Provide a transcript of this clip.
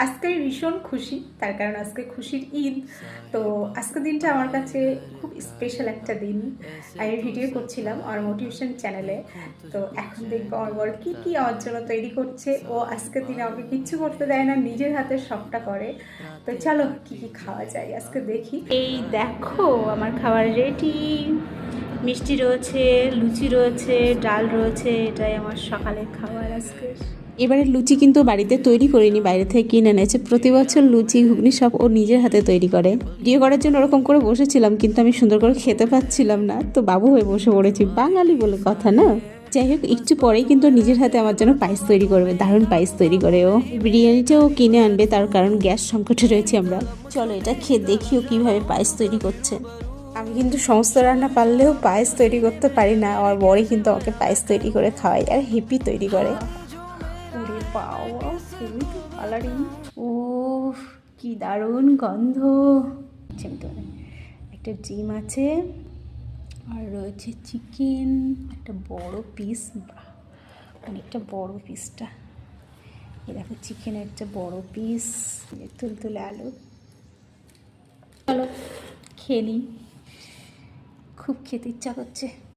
আজকে আমি ভীষণ খুশি, তার কারণ আজকে খুশির ঈদ। তো আজকের দিনটা আমার কাছে খুব স্পেশাল একটা দিন। আমি ভিডিও করছিলাম আমার মোটিভেশন চ্যানেলে। তো এখন দেখবো আমার বর কী কী আমার জন্য তৈরি করছে। ও আজকের দিনে আমাকে কিচ্ছু করতে দেয় না, নিজের হাতে সবটা করে। তো চলো কি কি খাওয়া যায় আজকে দেখি। এই দেখো আমার খাবার রেডি। মিষ্টি রয়েছে, লুচি রয়েছে, ডাল রয়েছে। এটাই আমার সকালের খাবার আজকে। এবারে লুচি কিন্তু বাড়িতে তৈরি করিনি, বাইরে থেকে কিনে এনেছে। প্রতি বছর লুচি ঘুগনি সব ও নিজের হাতে তৈরি করে। ভিডিও করার জন্য ওরকম করে বসেছিলাম, কিন্তু আমি সুন্দর করে খেতে পাচ্ছিলাম না, তো বাবু হয়ে বসে পড়েছি, বাঙালি বলে কথা না। যাই হোক, একটু পরেই কিন্তু নিজের হাতে আমার জন্য পায়েস তৈরি করবে, দারুণ পায়েস তৈরি করে ও। বিরিয়ানিটাও কিনে আনবে, তার কারণ গ্যাস সংকটে রয়েছে আমরা। চলো এটা খেয়ে দেখিও কিভাবে পায়েস তৈরি করছে। আমি কিন্তু সমস্ত রান্না পারলেও পায়েস তৈরি করতে পারি না। আমার বড়ই কিন্তু আমাকে পায়েস তৈরি করে খাওয়াই, আর হেপি তৈরি করে। ওরে বাবা, খুবই তো কালারিং। ও কি দারুণ গন্ধ। একটা ডিম আছে, আর রয়েছে চিকেন, একটা বড় পিস। অনেকটা বড় পিসটা। এই দেখো চিকেনের একটা বড় পিস, তুলতুলে আলু। চলো খেয়ে নিই, খুব খেতে ইচ্ছা করছে।